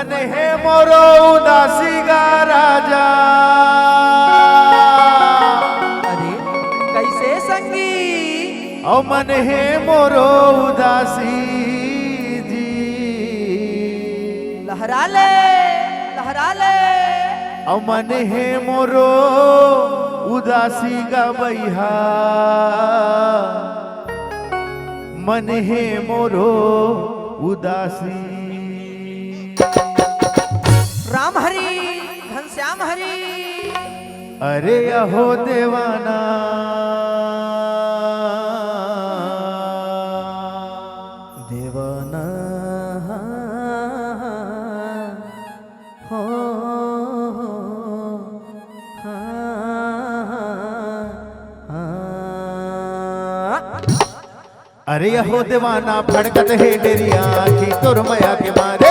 मन है मोरो उदासी का राजा। अरे कैसे संगी? ओ मन है मोरो उदासी जी। लहरा ले लहरा ले। ओ मन है मोरो उदासी का बैहा, मन है मोरो उदासी। राम हरि घनश्याम हरि। अरे अहो देवाना देवाना हो अरे अहो दीवाना फड़कत है तेरी आँखी तुर माया के मारे।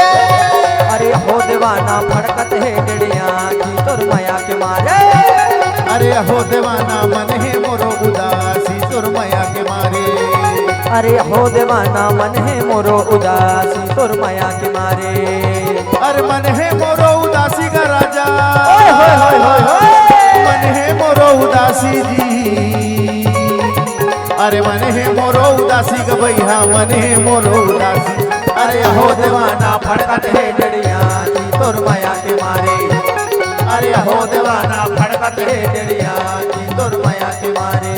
अरे हो दीवाना फड़कत है टेढ़िया की तुर माया के मारे। अरे अहो दीवाना मन है मोरो उदासी तुर माया के मारे। अरे हो दीवाना मन है मोरो उदासी तुर माया के मारे। अरे मन है मोरो उदासी का राजा। ओए होए होए होए होए। मन है मोरो उदासी जी। अरे मन है मोरो उदासी का भैया, मन है मोरो उदासी। अरे हो दीवाना फड़कत है टेढ़िया की तुर माया के मारे। अरे हो दीवाना फड़कत है टेढ़िया की तुर माया के मारे।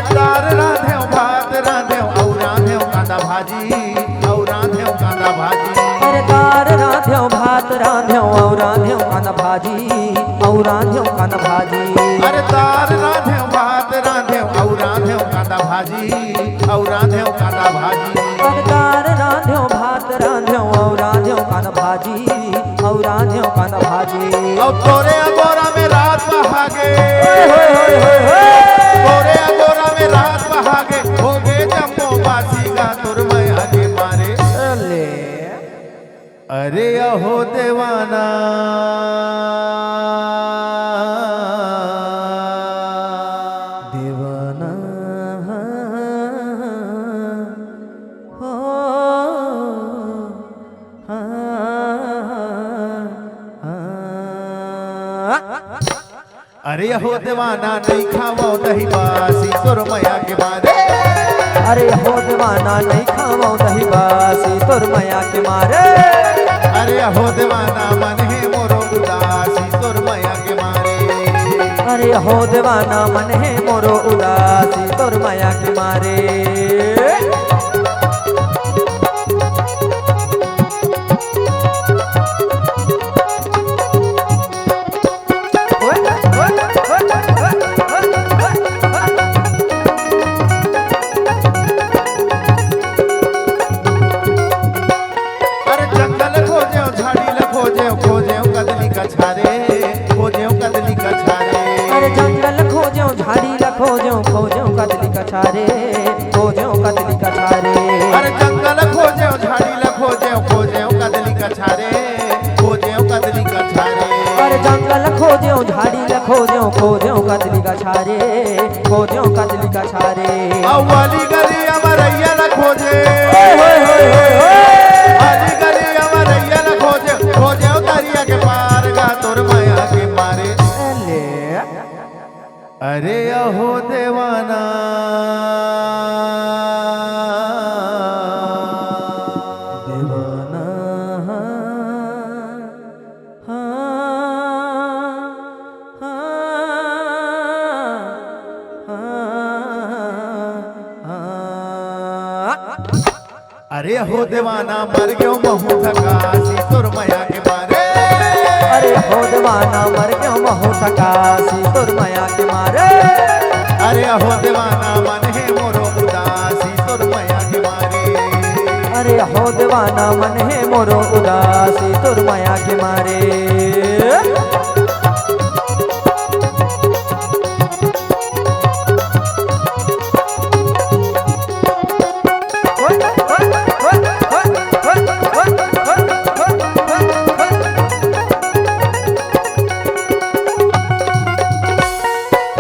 तार राधे भात राधे और राधे कांदा भाजी और राधे कांदा भाजी। अरे तार राध्यो भात राध्यो और राध्यो कान भाजी और राध्यो कान भाजी। अरे तार राधे भात राधे और राधे कांदा भाजी और राधे कांदा भाजी। अरे तार राध्यो भात राध्यो और राध्यो कान भाजी और राध्यो कान भाजी। और तोरे अगोरा में रात बहागे, तोरे अगोरा में रात बहागे हो गए जम्मो बासी का तुर माया के मारे। अरे अहो देवाना देवाना हो अरे हो दीवाना नहीं खावो दही बासी तुर माया के मारे। अरे हो दीवाना नहीं खावो दही बासी तुर माया के मारे। अरे हो दीवाना मन है मोरो उदासी तुर माया के मारे। अरे हो दीवाना मन है मोरो उदासी तुर माया के मारे। खोजो कदली कछारे खोजो कदली कछारे। अरे जंगल खोजो झाड़ी ल खोजो कदली कछारे खोजो कदली कछारे। अरे जंगल खोजो झाड़ी ल खोजो कदली कछारे खोजो कदली कछारे। वाली गली अमरैया ल खोजे, वाली गली अमरैया ल खोजो दरिया के पार गा तोर माया के मारे। अरे अहो देवाना देवाना अरे हो दीवाना मर गयो महू थकासी तुर माया के मारे। अरे हो दीवाना मर गयो महू थकासी तुर माया के मारे। अरे हो दीवाना मन है मोरो उदासी तुर माया के मारे। अरे हो दीवाना मन है मोरो उदासी तुर माया के मारे।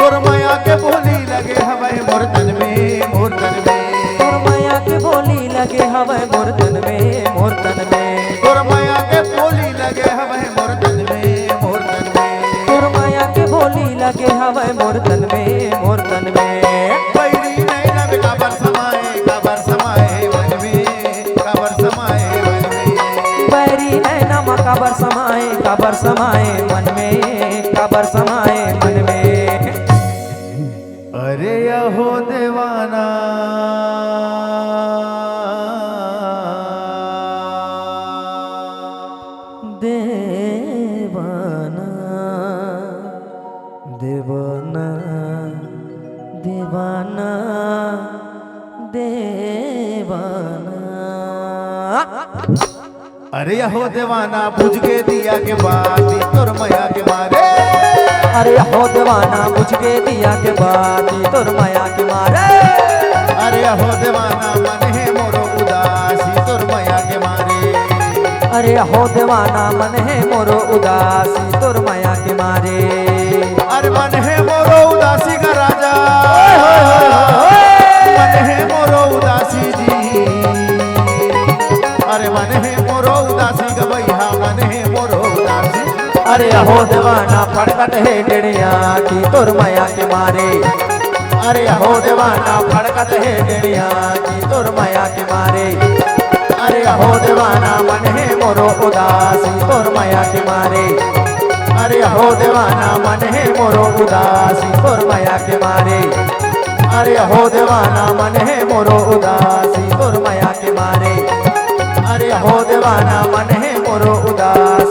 तोर माया के बोली लगे हवे मोर तन में मोर तन में तोर माया के बोली लगे हवे मोर तन में मोर तन में तोर माया के बोली लगे हवे मोर तन में मोर तन में तोर माया के बोली लगे हवे मोर तन में मोर तन में बैरी नैना में काबर समाए वन में काबर समाए वन में बैरी नैना में काबर समाए मन में काबर समाए मन में अरे यहो देवाना देवाना देवाना देवाना देवाना अरे यहो देवाना बुझ के दिया के बाती तोर माया के मारे अरे हो देवाना बुझ के दिया के बाद तोर माया के मारे अरे यहो देवाना मन है मोरो उदासी तोर माया के मारे अरे हो देवाना मन है मोरो उदासी तोर माया के मारे अरे मन है मोरो उदासी का राजा मन है मोरो उदासी जी अरे मन है मोरो उदासी का भैया मन है मोरो उदासी अरे हो देवाना फड़कत है डेड़िया की तोर माया के मारे अरे हो देवाना फड़कत है डेड़िया की तोर माया के मारे अरे हो देवाना मन है मोरो उदासी तोर माया के मारे अरे हो देवाना मन है मोरो उदासी तोर माया के मारे अरे हो देवाना मन है मोरो उदासी तोर माया के मारे अरे हो देवाना मन है मोरो उदास